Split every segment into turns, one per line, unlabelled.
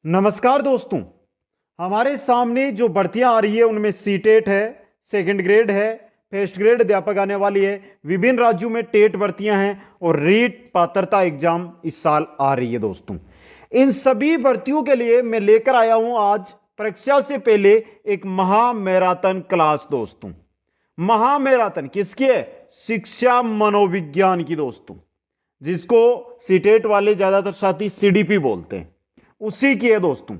नमस्कार दोस्तों। हमारे सामने जो भर्तियां आ रही है उनमें सीटेट है, सेकंड ग्रेड है, फर्स्ट ग्रेड अध्यापक आने वाली है, विभिन्न राज्यों में टेट भर्तियां हैं और रीट पात्रता एग्जाम इस साल आ रही है दोस्तों। इन सभी भर्तियों के लिए मैं लेकर आया हूं आज परीक्षा से पहले एक महामैराथन क्लास दोस्तों। महामैराथन किसकी है? शिक्षा मनोविज्ञान की दोस्तों, जिसको सीटेट वाले ज्यादातर साथी सीडीपी बोलते हैं, उसी की है दोस्तों।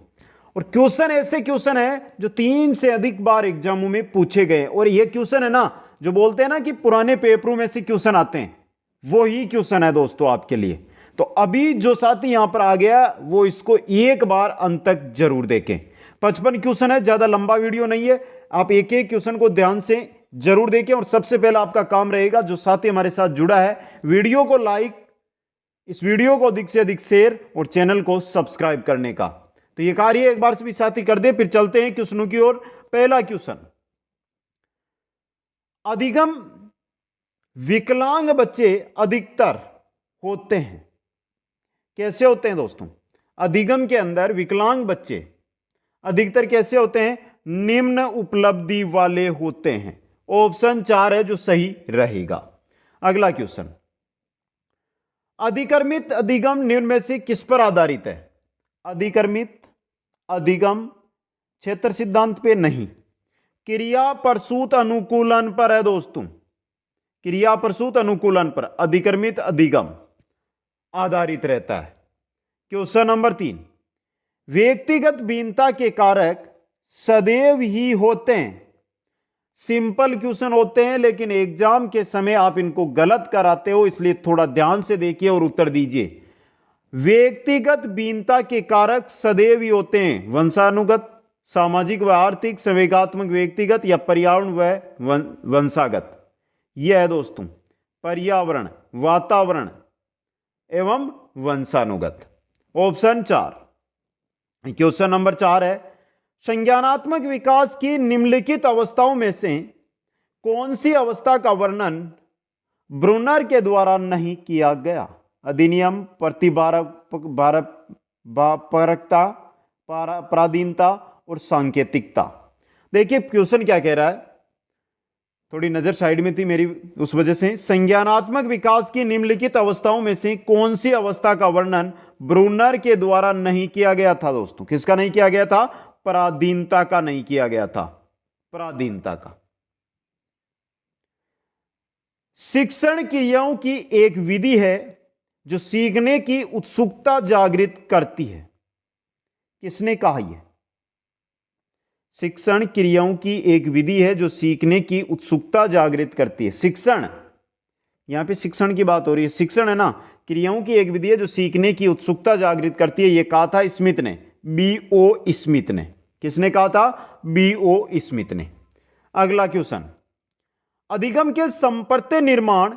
और क्वेश्चन ऐसे क्वेश्चन है जो 3 से अधिक बार एग्जामों में पूछे गए, और ये क्वेश्चन है ना जो बोलते हैं ना कि पुराने पेपरों में से क्वेश्चन आते हैं, वो ही क्वेश्चन है दोस्तों आपके लिए। तो अभी जो साथी यहां पर आ गया वो इसको एक बार अंत तक जरूर देखें। 55 क्वेश्चन है, ज्यादा लंबा वीडियो नहीं है, आप एक एक क्वेश्चन को ध्यान से जरूर देखें। और सबसे पहला आपका काम रहेगा, जो साथी हमारे साथ जुड़ा है, वीडियो को लाइक, इस वीडियो को अधिक से अधिक शेयर और चैनल को सब्सक्राइब करने का। तो ये कार्य एक बार से भी साथी कर दे। फिर चलते हैं क्वेश्चनों की ओर। पहला क्वेश्चन, अधिगम विकलांग बच्चे अधिकतर होते हैं, कैसे होते हैं दोस्तों? अधिगम के अंदर विकलांग बच्चे अधिकतर कैसे होते हैं? निम्न उपलब्धि वाले होते हैं। ऑप्शन 4 है जो सही रहेगा। अगला क्वेश्चन, अधिकर्मित अधिगम निम्न में से किस पर आधारित है? अधिकर्मित अधिगम क्षेत्र सिद्धांत पे नहीं, क्रिया प्रसूत अनुकूलन पर है दोस्तों। क्रिया प्रसूत अनुकूलन पर अधिकर्मित अधिगम आधारित रहता है। क्वेश्चन नंबर 3, व्यक्तिगत भिन्नता के कारक सदैव ही होते हैं। सिंपल क्वेश्चन होते हैं, लेकिन एग्जाम के समय आप इनको गलत कराते हो, इसलिए थोड़ा ध्यान से देखिए और उत्तर दीजिए। व्यक्तिगत भिन्नता के कारक सदैव ही होते हैं। वंशानुगत, सामाजिक व आर्थिक, संवेगात्मक व्यक्तिगत, या पर्यावरण व वंशागत। यह है दोस्तों पर्यावरण, वातावरण एवं वंशानुगत। ऑप्शन 4। क्वेश्चन नंबर 4 है, संज्ञानात्मक विकास की निम्नलिखित अवस्थाओं में से कौन सी अवस्था का वर्णन ब्रूनर के द्वारा नहीं किया गया? अधिनियम, प्रतिपारकता, पराधीनता और सांकेतिकता। देखिए क्वेश्चन क्या कह रहा है, थोड़ी नजर साइड में थी मेरी, उस वजह से। संज्ञानात्मक विकास की निम्नलिखित अवस्थाओं में से कौन सी अवस्था का वर्णन ब्रूनर के द्वारा नहीं किया गया था दोस्तों? किसका नहीं किया गया था? पराधीनता का नहीं किया गया था, पराधीनता का। शिक्षण क्रियाओं की एक विधि है जो सीखने की उत्सुकता जागृत करती है। किसने कहा यह? शिक्षण क्रियाओं की एक विधि है जो सीखने की उत्सुकता जागृत करती है। शिक्षण, यहां पे शिक्षण की बात हो रही है, शिक्षण है ना, क्रियाओं की एक विधि है जो सीखने की उत्सुकता जागृत करती है। यह कहा था स्मिथ ने, B.O. स्मिथ ने। किसने कहा था? B.O. स्मिथ ने। अगला क्वेश्चन, अधिगम के संपर्त्य निर्माण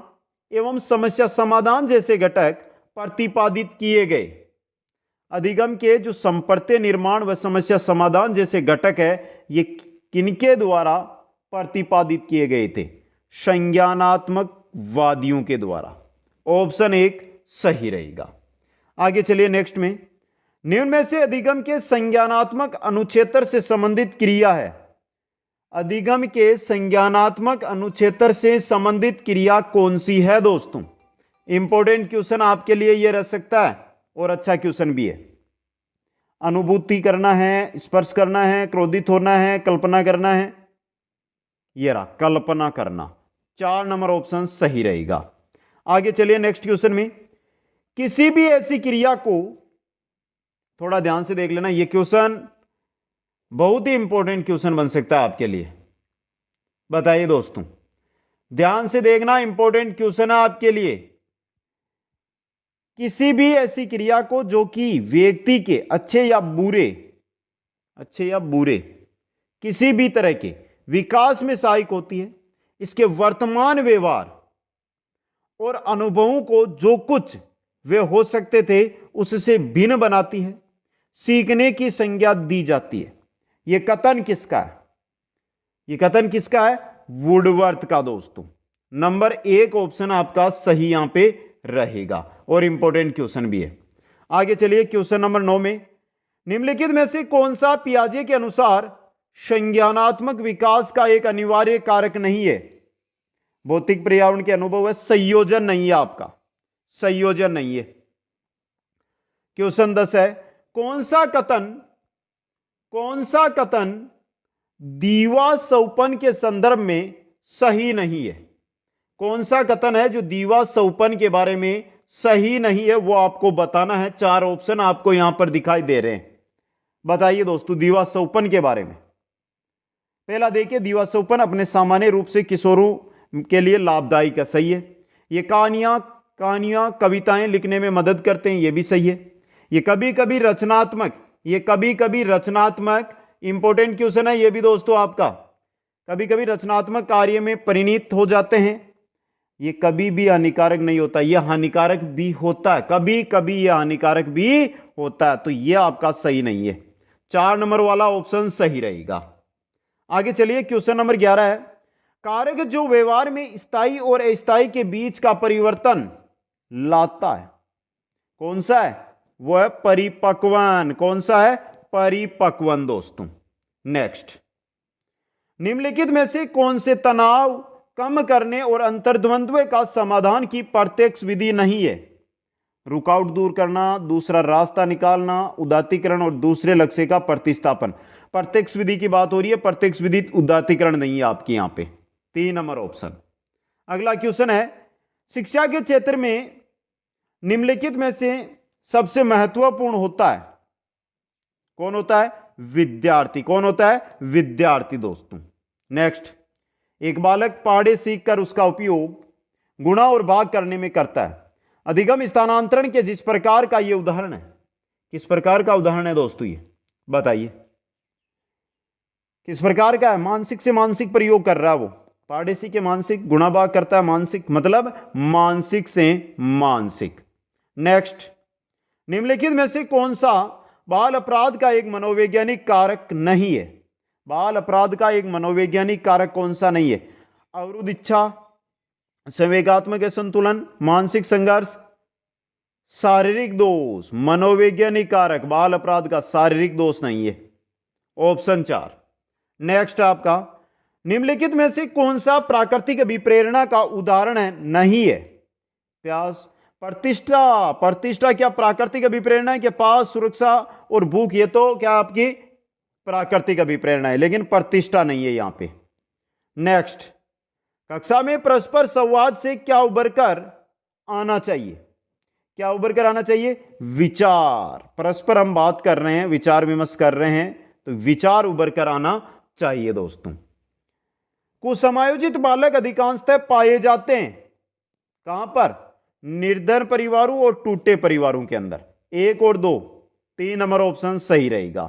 एवं समस्या समाधान जैसे घटक प्रतिपादित किए गए। अधिगम के जो संपर्त्य निर्माण व समस्या समाधान जैसे घटक है, ये किनके द्वारा प्रतिपादित किए गए थे? संज्ञानात्मक वादियों के द्वारा। ऑप्शन 1 सही रहेगा। आगे चलिए नेक्स्ट में, निम्न में से अधिगम के संज्ञानात्मक अनुच्छेत्र से संबंधित क्रिया है। अधिगम के संज्ञानात्मक अनुच्छेत्र से संबंधित क्रिया कौन सी है दोस्तों? इंपॉर्टेंट क्वेश्चन आपके लिए यह रह सकता है और अच्छा क्वेश्चन भी है। अनुभूति करना है, स्पर्श करना है, क्रोधित होना है, कल्पना करना है। यह रहा कल्पना करना। 4 नंबर ऑप्शन सही रहेगा। आगे चलिए नेक्स्ट क्वेश्चन में, किसी भी ऐसी क्रिया को, थोड़ा ध्यान से देख लेना, यह क्वेश्चन बहुत ही इंपॉर्टेंट क्वेश्चन बन सकता है आपके लिए। बताइए दोस्तों, ध्यान से देखना, इंपॉर्टेंट क्वेश्चन है आपके लिए। किसी भी ऐसी क्रिया को जो कि व्यक्ति के अच्छे या बुरे किसी भी तरह के विकास में सहायक होती है, इसके वर्तमान व्यवहार और अनुभवों को जो कुछ वे हो सकते थे उससे भिन्न बनाती है, सीखने की संज्ञा दी जाती है। यह कथन किसका है? यह कथन किसका है? वुडवर्थ का दोस्तों। नंबर 1 ऑप्शन आपका सही यहां पे रहेगा और इंपॉर्टेंट क्वेश्चन भी है। आगे चलिए क्वेश्चन नंबर 9 में, निम्नलिखित में से कौन सा पियाजे के अनुसार संज्ञानात्मक विकास का एक अनिवार्य कारक नहीं है? भौतिक पर्यावरण के अनुभव है, संयोजन नहीं है, आपका संयोजन नहीं है। क्वेश्चन 10 है, कौन सा कथन दीवा सौपन के संदर्भ में सही नहीं है? कौन सा कथन है जो दीवा सौपन के बारे में सही नहीं है, वो आपको बताना है। 4 ऑप्शन आपको यहां पर दिखाई दे रहे हैं। बताइए दोस्तों, दीवा सौपन के बारे में। पहला देखिए, दीवा सौपन अपने सामान्य रूप से किशोरों के लिए लाभदायक है, सही है। ये कहानियां कविताएं लिखने में मदद करते हैं, ये भी सही है। ये कभी कभी रचनात्मक इंपॉर्टेंट क्वेश्चन है ये भी दोस्तों आपका, कभी कभी रचनात्मक कार्य में परिणत हो जाते हैं। ये कभी भी हानिकारक नहीं होता, यह हानिकारक भी होता है, कभी कभी यह हानिकारक भी होता है, तो यह आपका सही नहीं है। 4 नंबर वाला ऑप्शन सही रहेगा। आगे चलिए, क्वेश्चन नंबर 11 है, कारक जो व्यवहार में स्थायी और अस्थायी के बीच का परिवर्तन लाता है, कौन सा है? वो है परिपक्वन। कौन सा है? परिपक्वन दोस्तों। नेक्स्ट, निम्नलिखित में से कौन से तनाव कम करने और अंतर्द्वंद्व का समाधान की प्रत्यक्ष विधि नहीं है? रुकावट दूर करना, दूसरा रास्ता निकालना, उदात्तीकरण और दूसरे लक्ष्य का प्रतिस्थापन। प्रत्यक्ष विधि की बात हो रही है, प्रत्यक्ष विधि उदात्तीकरण नहीं है आपकी यहां पे। 3 नंबर ऑप्शन। अगला क्वेश्चन है, शिक्षा के क्षेत्र में निम्नलिखित में से सबसे महत्वपूर्ण होता है, कौन होता है? विद्यार्थी। कौन होता है? विद्यार्थी दोस्तों। नेक्स्ट, एक बालक पहाड़े सीखकर उसका उपयोग गुणा और भाग करने में करता है। अधिगम स्थानांतरण के जिस प्रकार का यह उदाहरण है, किस प्रकार का उदाहरण है दोस्तों ये? बताइए किस प्रकार का है? मानसिक से मानसिक प्रयोग कर रहा है वो, पारदेशी के मानसिक, गुणा भाग करता है मानसिक, मतलब मानसिक से मानसिक। नेक्स्ट, निम्नलिखित में से कौन सा बाल अपराध का एक मनोवैज्ञानिक कारक नहीं है? बाल अपराध का एक मनोवैज्ञानिक कारक कौन सा नहीं है? अवरुद्ध इच्छा, संवेगात्मक असंतुलन, मानसिक संघर्ष, शारीरिक दोष। मनोवैज्ञानिक कारक बाल अपराध का शारीरिक दोष नहीं है। ऑप्शन 4। नेक्स्ट आपका, निम्नलिखित में से कौन सा प्राकृतिक अभिप्रेरणा का उदाहरण है? नहीं है। प्यास, प्रतिष्ठा। प्रतिष्ठा क्या प्राकृतिक अभिप्रेरणा है? कि पास, सुरक्षा और भूख, ये तो क्या आपकी प्राकृतिक अभिप्रेरणा है, लेकिन प्रतिष्ठा नहीं है यहां पे। नेक्स्ट, कक्षा में परस्पर संवाद से क्या उभर कर आना चाहिए? क्या उभर कर आना चाहिए? विचार। परस्पर हम बात कर रहे हैं, विचार विमर्श कर रहे हैं, तो विचार उभर कर आना चाहिए दोस्तों। कुसमायोजित बालक अधिकांशतः पाए जाते हैं कहां पर? निर्धन परिवारों और टूटे परिवारों के अंदर। 1 और 2, 3 नंबर ऑप्शन सही रहेगा।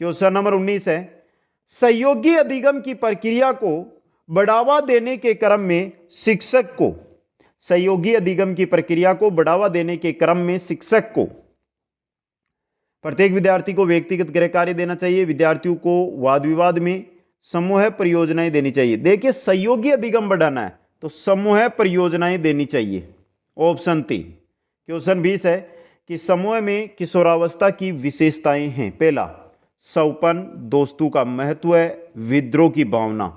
क्वेश्चन नंबर 19 है, सहयोगी अधिगम की प्रक्रिया को बढ़ावा देने के क्रम में शिक्षक को, सहयोगी अधिगम की प्रक्रिया को बढ़ावा देने के क्रम में शिक्षक को प्रत्येक विद्यार्थी को व्यक्तिगत गृह कार्य देना चाहिए, विद्यार्थियों को वाद विवाद में समूह परियोजनाएं देनी चाहिए। देखिए, सहयोगी अधिगम बढ़ाना है तो समूह परियोजनाएं देनी चाहिए। ऑप्शन 3। क्वेश्चन 20 है कि समूह में किशोरावस्था की विशेषताएं हैं। पहला, सौपन, दोस्तों का महत्व है, विद्रोह की भावना।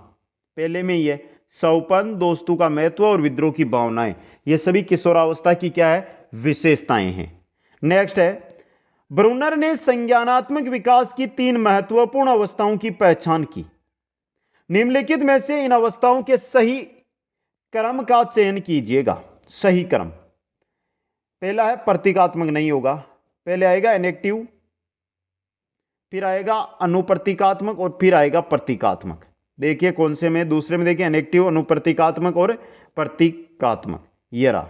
पहले में ये सौपन, दोस्तों का महत्व और विद्रोह की भावनाएं, ये सभी किशोरावस्था की क्या है? विशेषताएं हैं। नेक्स्ट है, ब्रूनर ने संज्ञानात्मक विकास की 3 महत्वपूर्ण अवस्थाओं की पहचान की। निम्नलिखित में से इन अवस्थाओं के सही क्रम का चयन कीजिएगा। सही क्रम, पहला है प्रतीकात्मक, नहीं होगा, पहले आएगा इनेक्टिव, फिर आएगा अनुप्रतीकात्मक और फिर आएगा प्रतीकात्मक। देखिए कौन से में? दूसरे में देखिए इनेक्टिव, अनुप्रतीकात्मक और प्रतीकात्मक। ये रहा,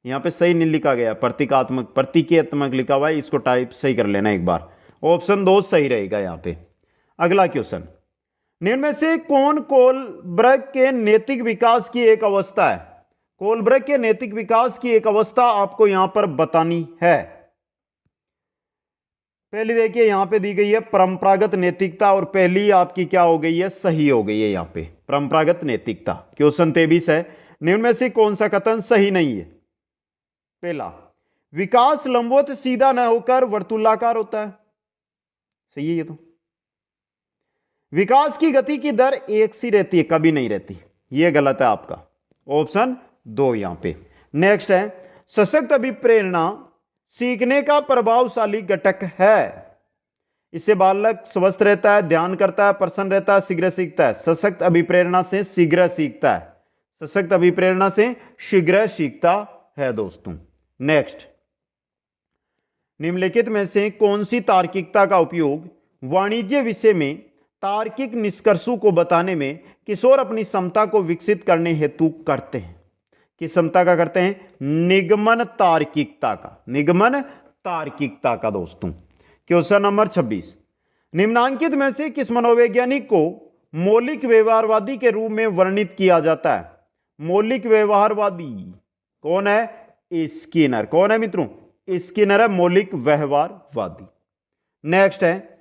यहां पे सही नहीं लिखा गया, प्रतीकात्मक, प्रतीकात्मक लिखा हुआ है, इसको टाइप सही कर लेना एक बार। ऑप्शन 2 सही रहेगा यहां पे। अगला क्वेश्चन, निम्न में से कौन कोलब्रग के नैतिक विकास की एक अवस्था है? कोलब्रग के नैतिक विकास की एक अवस्था आपको यहां पर बतानी है। पहली देखिए यहां पे दी गई है परंपरागत नैतिकता, और पहली आपकी क्या हो गई है? सही हो गई है यहां पे, परंपरागत नैतिकता। क्वेश्चन 23 है, निम्न में से कौन सा कथन सही नहीं है? पहला, विकास लंबवत सीधा न होकर वर्तुलाकार होता है। सही है ये तो। विकास की गति की दर एक सी रहती है, कभी नहीं रहती। ये गलत है आपका, ऑप्शन 2 यहां पे। नेक्स्ट है, सशक्त अभिप्रेरणा सीखने का प्रभावशाली घटक है। इससे बालक स्वस्थ रहता है, ध्यान करता है, प्रसन्न रहता है, शीघ्र सीखता है। सशक्त अभिप्रेरणा से शीघ्र सीखता है, सशक्त अभिप्रेरणा से शीघ्र सीखता है दोस्तों। नेक्स्ट, निम्नलिखित में से कौन सी तार्किकता का उपयोग वाणिज्य विषय में तार्किक निष्कर्षों को बताने में किशोर अपनी क्षमता को विकसित करने हेतु करते हैं? किस क्षमता का करते हैं? निगमन तार्किकता का, निगमन तार्किकता का दोस्तों। क्वेश्चन नंबर 26, निम्नांकित में से किस मनोवैज्ञानिक को मौलिक व्यवहारवादी के रूप में वर्णित किया जाता है? मौलिक व्यवहारवादी कौन है? स्किनर। कौन है मित्रों? स्किनर है मौलिक व्यवहारवादी। नेक्स्ट है,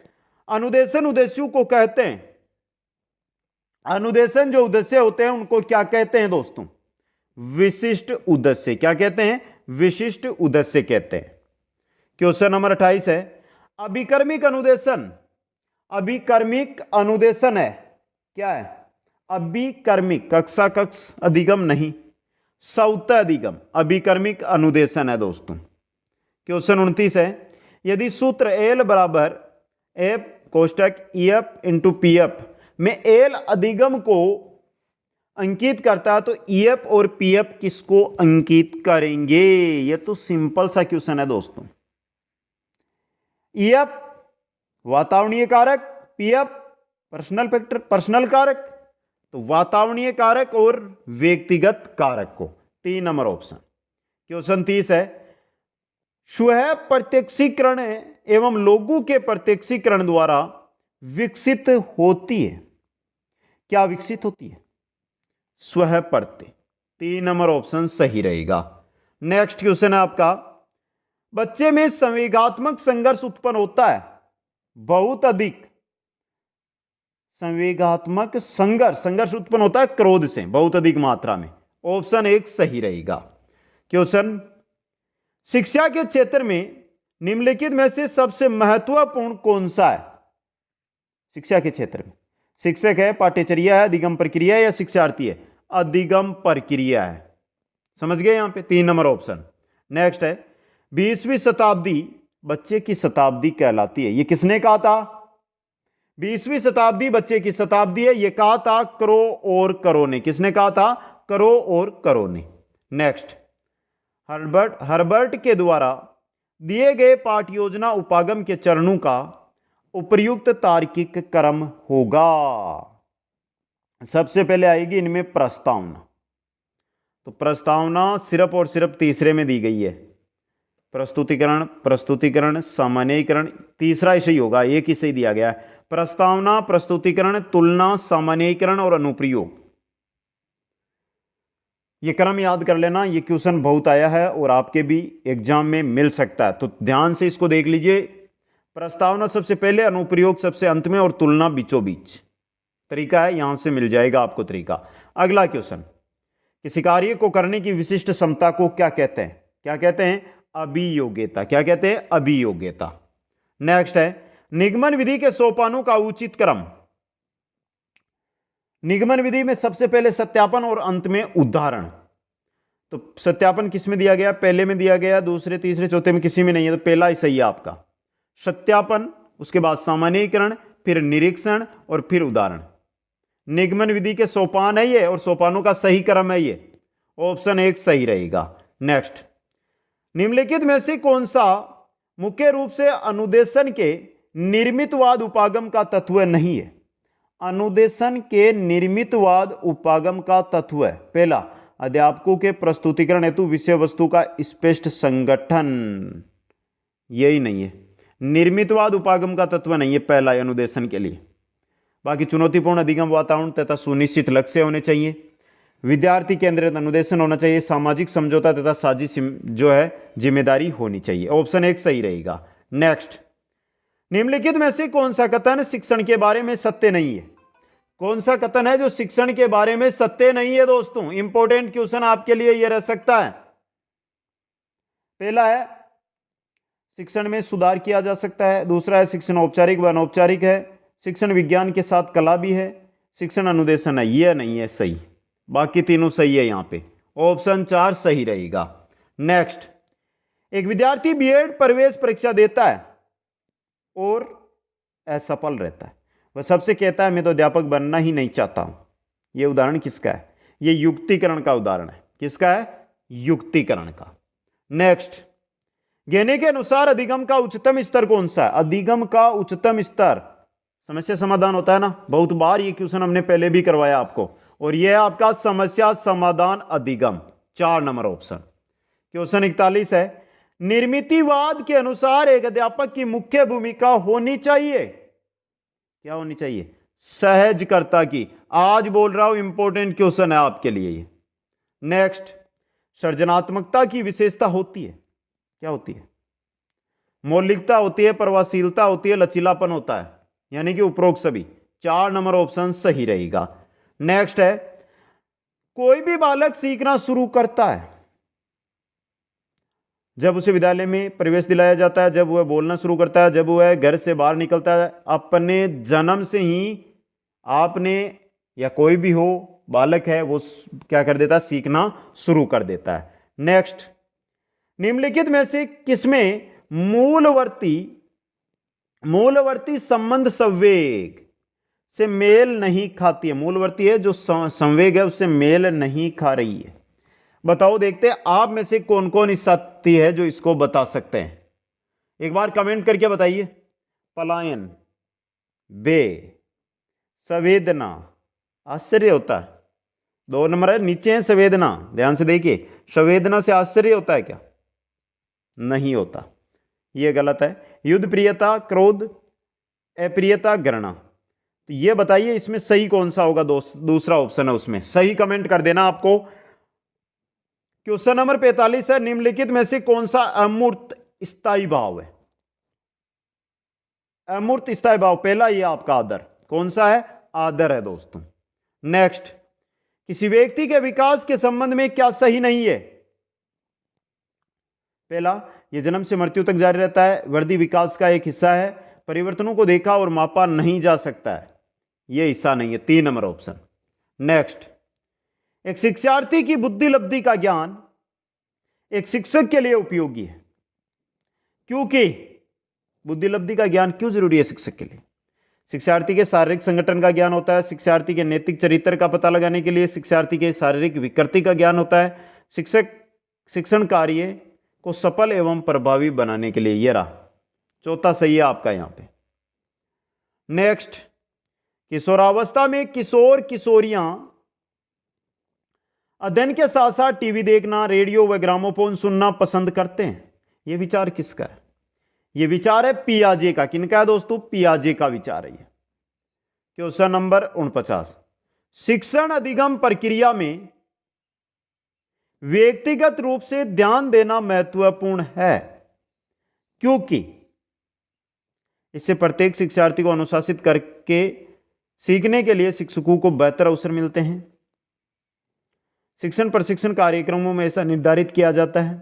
अनुदेशन उद्देश्यों को कहते हैं, अनुदेशन जो उद्देश्य होते हैं उनको क्या कहते हैं दोस्तों? विशिष्ट उद्देश्य। क्या कहते हैं? विशिष्ट उद्देश्य कहते हैं। क्वेश्चन नंबर 28 है, अभिकर्मिक अनुदेशन, अभिकर्मिक अनुदेशन है, क्या है? अभिकर्मिक, कक्षा कक्ष अधिगम नहीं, सौत अधिगम, अभिकर्मिक अनुदेशन है दोस्तों। क्वेश्चन 29 है, यदि सूत्र एल बराबर एफ कोष्टक ईएफ इंटू पीएफ में एल अधिगम को अंकित करता है तो ईएफ और पीएफ किसको अंकित करेंगे? ये तो सिंपल सा क्वेश्चन है दोस्तों। ईएफ वातावरणीय कारक, पीएफ पर्सनल फैक्टर, पर्सनल कारक, तो वातावरणीय कारक और व्यक्तिगत कारक को। 3 नंबर ऑप्शन। क्वेश्चन 30 है, स्वयं प्रत्यक्षीकरण एवं लोगों के प्रत्यक्षीकरण द्वारा विकसित होती है। क्या विकसित होती है? स्वयं प्रत्यय। 3 नंबर ऑप्शन सही रहेगा। नेक्स्ट क्वेश्चन है आपका, बच्चे में संवेगात्मक संघर्ष उत्पन्न होता है, बहुत अधिक संवेगात्मक संघर्ष उत्पन्न होता है क्रोध से, बहुत अधिक मात्रा में। ऑप्शन 1 सही रहेगा। क्वेश्चन, शिक्षा के क्षेत्र में निम्नलिखित में से सबसे महत्वपूर्ण कौन सा है? शिक्षा के क्षेत्र में शिक्षक है, पाठ्यचर्या है, अधिगम प्रक्रिया है या शिक्षार्थी है? अधिगम प्रक्रिया है। समझ गए यहां पे? 3 नंबर ऑप्शन। नेक्स्ट है, 20वीं शताब्दी बच्चे की शताब्दी कहलाती है, ये किसने कहा था? 20वीं शताब्दी बच्चे की शताब्दी है, ये कहा था करो और करो ने। किसने कहा था? करो और करो ने। नेक्स्ट, हर्बर्ट के द्वारा दिए गए पाठ योजना उपागम के चरणों का उपयुक्त तार्किक क्रम होगा। सबसे पहले आएगी इनमें प्रस्तावना, तो प्रस्तावना सिर्फ और सिर्फ तीसरे में दी गई है। प्रस्तुतिकरण, प्रस्तुतिकरण, सामान्यीकरण, तीसरा ही सही होगा, एक ही सही दिया गया है। प्रस्तावना, प्रस्तुतिकरण, तुलना, सामान्यीकरण और अनुप्रयोग। ये क्रम याद कर लेना, ये क्वेश्चन बहुत आया है और आपके भी एग्जाम में मिल सकता है, तो ध्यान से इसको देख लीजिए। प्रस्तावना सबसे पहले, अनुप्रयोग सबसे अंत में और तुलना बीचों बीच। तरीका है, यहां से मिल जाएगा आपको तरीका। अगला क्वेश्चन, किसी कार्य को करने की विशिष्ट क्षमता को क्या कहते हैं? क्या कहते हैं? अभियोग्यता। क्या कहते हैं? अभियोग्यता। नेक्स्ट है, निगमन विधि के सोपानों का उचित क्रम। निगमन विधि में सबसे पहले सत्यापन और अंत में उदाहरण। तो सत्यापन किस में दिया गया? पहले में दिया गया, दूसरे, तीसरे, चौथे में किसी में नहीं है, तो पहला ही सही है आपका। सत्यापन, उसके बाद सामान्यीकरण, फिर निरीक्षण और फिर उदाहरण। निगमन विधि के सोपान है ये और सोपानों का सही क्रम है ये। ऑप्शन 1 सही रहेगा। नेक्स्ट, निम्नलिखित में से कौन सा मुख्य रूप से अनुदेशन के निर्मितवाद उपागम का तत्व नहीं है? अनुदेशन के निर्मितवाद उपागम का तत्व है, पहला, अध्यापकों के प्रस्तुतिकरण हेतु विषय वस्तु का स्पष्ट संगठन, यही नहीं है। निर्मितवाद उपागम का तत्व नहीं है पहला अनुदेशन के लिए। बाकी चुनौतीपूर्ण अधिगम वातावरण तथा सुनिश्चित लक्ष्य होने चाहिए, विद्यार्थी केंद्रित अनुदेशन होना चाहिए, सामाजिक समझौता तथा साझी जो है जिम्मेदारी होनी चाहिए। ऑप्शन 1 सही रहेगा। नेक्स्ट, निम्नलिखित में से कौन सा कथन शिक्षण के बारे में सत्य नहीं है? कौन सा कथन है जो शिक्षण के बारे में सत्य नहीं है दोस्तों? इंपॉर्टेंट क्वेश्चन आपके लिए यह रह सकता है। पहला है, शिक्षण में सुधार किया जा सकता है। दूसरा है शिक्षण औपचारिक व अनौपचारिक है। शिक्षण विज्ञान के साथ कला भी है। शिक्षण अनुदेशन है, यह नहीं है सही, बाकी तीनों सही है। यहां पे ऑप्शन 4 सही रहेगा। नेक्स्ट, एक विद्यार्थी बीएड प्रवेश परीक्षा देता है और असफल रहता है, वह सबसे कहता है मैं तो अध्यापक बनना ही नहीं चाहता हूं। यह उदाहरण किसका है? यह युक्तिकरण का उदाहरण है। किसका है? युक्तिकरण का। नेक्स्ट, गेने के अनुसार अधिगम का उच्चतम स्तर कौन सा है? अधिगम का उच्चतम स्तर, समस्या समाधान होता है ना, बहुत बार ये क्वेश्चन हमने पहले भी करवाया आपको, और यह है आपका समस्या समाधान अधिगम, 4 नंबर ऑप्शन। क्वेश्चन 41 है, निर्मितिवाद के अनुसार एक अध्यापक की मुख्य भूमिका होनी चाहिए, क्या होनी चाहिए? सहजकर्ता की। आज बोल रहा हूं इंपॉर्टेंट क्वेश्चन है आपके लिए ये। नेक्स्ट, सृजनात्मकता की विशेषता होती है, क्या होती है? मौलिकता होती है, प्रभावशीलता होती है, लचीलापन होता है, यानी कि उपरोक्त सभी। 4 नंबर ऑप्शन सही रहेगा। नेक्स्ट है, कोई भी बालक सीखना शुरू करता है जब उसे विद्यालय में प्रवेश दिलाया जाता है, जब वह बोलना शुरू करता है, जब वह घर से बाहर निकलता है। अपने जन्म से ही आपने या कोई भी हो बालक है वो क्या कर देता है? सीखना शुरू कर देता है। नेक्स्ट, निम्नलिखित में से किसमें मूलवर्ती संबंध संवेग से मेल नहीं खाती है? मूलवर्ती है जो संवेग है उससे मेल नहीं खा रही है। बताओ, देखते हैं आप में से कौन कौन इस साथी है जो इसको बता सकते हैं। एक बार कमेंट करके बताइए। पलायन, बे, संवेदना, आश्चर्य होता है। 2 नंबर है, नीचे है संवेदना, ध्यान से देखिए। संवेदना से आश्चर्य होता है क्या? नहीं होता, यह गलत है। युद्ध प्रियता, क्रोध, अप्रियता, घृणा। तो यह बताइए इसमें सही कौन सा होगा? दूसरा ऑप्शन है उसमें सही, कमेंट कर देना आपको। क्वेश्चन नंबर 45 है, निम्नलिखित में से कौन सा अमूर्त स्थायी भाव है? अमूर्त स्थायी भाव, पहला ये आपका आदर, कौन सा है? आदर है दोस्तों। नेक्स्ट, किसी व्यक्ति के विकास के संबंध में क्या सही नहीं है? पहला, यह जन्म से मृत्यु तक जारी रहता है, वृद्धि विकास का एक हिस्सा है, परिवर्तनों को देखा और मापा नहीं जा सकता है, यह हिस्सा नहीं है, 3 नंबर ऑप्शन। नेक्स्ट, एक शिक्षार्थी की बुद्धि लब्धि का ज्ञान एक शिक्षक के लिए उपयोगी है, क्योंकि बुद्धि लब्धि का ज्ञान क्यों जरूरी है शिक्षक के लिए? शिक्षार्थी के शारीरिक संगठन का ज्ञान होता है, शिक्षार्थी के नैतिक चरित्र का पता लगाने के लिए शिक्षार्थी के शारीरिक विकृति का ज्ञान होता है, शिक्षक शिक्षण कार्य को सफल एवं प्रभावी बनाने के लिए। यह रहा, चौथा सही है आपका यहां पे। नेक्स्ट, किशोरावस्था में किशोर किशोरियां अध्ययन के साथ साथ टीवी देखना, रेडियो व ग्रामोफोन सुनना पसंद करते हैं। यह विचार किसका है? यह विचार है पियाजे का। किनका है दोस्तों? पियाजे का विचार है। क्वेश्चन नंबर 49, शिक्षण अधिगम प्रक्रिया में व्यक्तिगत रूप से ध्यान देना महत्वपूर्ण है, क्योंकि इससे प्रत्येक शिक्षार्थी को अनुशासित करके सीखने के लिए शिक्षकों को बेहतर अवसर मिलते हैं। शिक्षण प्रशिक्षण कार्यक्रमों में ऐसा निर्धारित किया जाता है।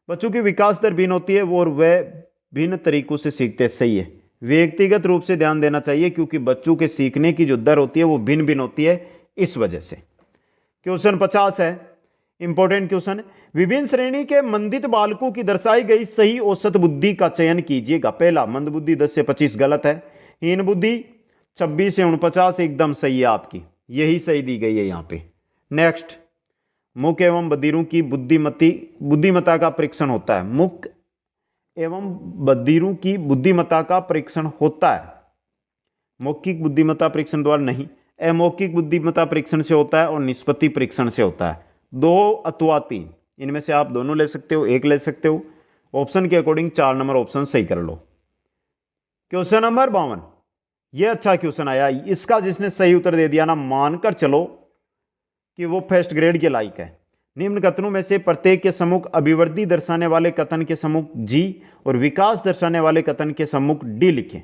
बच्चों की विकास दर भिन्न होती है और वह भिन्न तरीकों से सीखते हैं। सही है, व्यक्तिगत रूप से ध्यान देना चाहिए, क्योंकि बच्चों के सीखने की जो दर होती है वो भिन्न भिन्न होती है, इस वजह से। क्वेश्चन 50 है, इंपॉर्टेंट क्वेश्चन। विभिन्न श्रेणी के मंदित बालकों की दर्शाई गई सही औसत बुद्धि का चयन कीजिएगा। पहला, मंद बुद्धि 10 से 25 गलत है। हीन बुद्धि 26 से 49 एकदम सही है आपकी, यही सही दी गई है यहां पे। नेक्स्ट, मुख एवं बधिरों की बुद्धिमत्ता का परीक्षण होता है। मुख एवं बधिरों की बुद्धिमत्ता का परीक्षण होता है, मौखिक बुद्धिमत्ता परीक्षण द्वारा नहीं, अमौखिक बुद्धिमत्ता परीक्षण से होता है और निष्पत्ति परीक्षण से होता है। 2 अथवा 3, इनमें से आप दोनों ले सकते हो, एक ले सकते हो। ऑप्शन के अकॉर्डिंग 4 नंबर ऑप्शन सही कर लो। क्वेश्चन नंबर 52, यह अच्छा क्वेश्चन आया। इसका जिसने सही उत्तर दे दिया ना, मानकर चलो कि वो फर्स्ट ग्रेड के लायक है। निम्न कथनों में से प्रत्येक के सम्मुख अभिवृद्धि दर्शाने वाले कथन के सम्मुख जी और विकास दर्शाने वाले कथन के सम्मुख डी लिखें।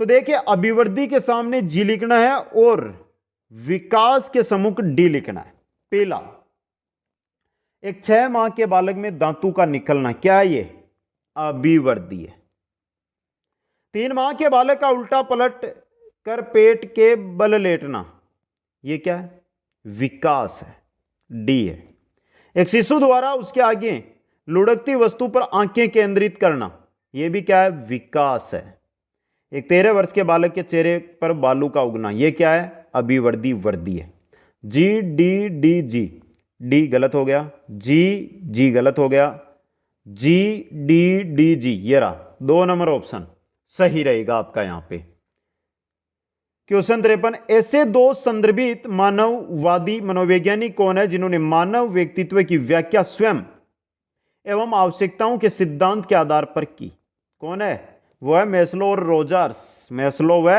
तो देखिए, अभिवृद्धि के सामने जी लिखना है और विकास के सम्मुख डी लिखना है। पहला, एक 6 माह के बालक में दांतों का निकलना, क्या है ये? अभिवृद्धि है। 3 माह के बालक का उल्टा पलट कर पेट के बल लेटना, ये क्या है? विकास है, डी है। एक शिशु द्वारा उसके आगे लुढ़कती वस्तु पर आंखें केंद्रित करना, यह भी क्या है? विकास है। एक 13 वर्ष के बालक के चेहरे पर बालू का उगना, यह क्या है? अभिवृद्धि वृद्धि है। G D D G, D गलत हो गया, जी गलत हो गया, जी डी डी जी, ये रहा 2 नंबर ऑप्शन सही रहेगा आपका यहां पे। क्वेश्चन 53, ऐसे 2 संदर्भित मानववादी मनोवैज्ञानिक कौन है जिन्होंने मानव व्यक्तित्व की व्याख्या स्वयं एवं आवश्यकताओं के सिद्धांत के आधार पर की? कौन है? वो है मैस्लो और रोजर्स। मैस्लो व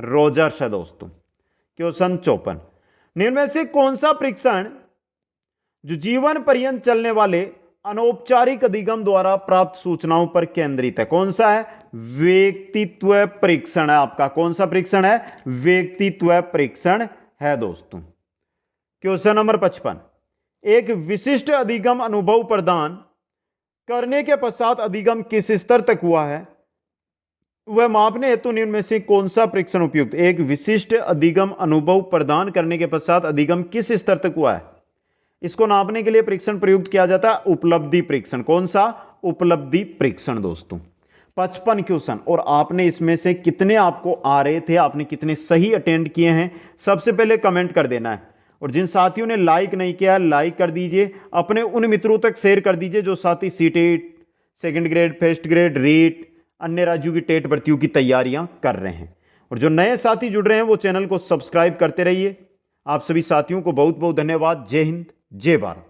रोजर्स है दोस्तों। क्वेश्चन 54, निम्न में से कौन सा परीक्षण जो जीवन पर्यंत चलने वाले अनौपचारिक अधिगम द्वारा प्राप्त सूचनाओं पर केंद्रित है? कौन सा है? व्यक्तित्व परीक्षण है आपका। कौन सा परीक्षण है? व्यक्तित्व परीक्षण है दोस्तों। क्वेश्चन नंबर 55, एक विशिष्ट अधिगम अनुभव प्रदान करने के पश्चात अधिगम किस स्तर तक हुआ है, वह मापने हेतु निम्न में से कौन सा परीक्षण उपयुक्त? एक विशिष्ट अधिगम अनुभव प्रदान करने के पश्चात अधिगम किस स्तर तक हुआ है, इसको नापने के लिए परीक्षण प्रयुक्त किया जाता है उपलब्धि परीक्षण। कौन सा? उपलब्धि परीक्षण दोस्तों। 55 क्वेश्चन, और आपने इसमें से कितने आपको आ रहे थे, आपने कितने सही अटेंड किए हैं, सबसे पहले कमेंट कर देना है। और जिन साथियों ने लाइक नहीं किया है, लाइक कर दीजिए, अपने उन मित्रों तक शेयर कर दीजिए जो साथी CTET, second grade, first grade, REET, अन्य राज्यों की टेट भर्तियों की तैयारियां कर रहे हैं। और जो नए साथी जुड़ रहे हैं वो चैनल को सब्सक्राइब करते रहिए। आप सभी साथियों को बहुत बहुत धन्यवाद। जय हिंद, जय भारत।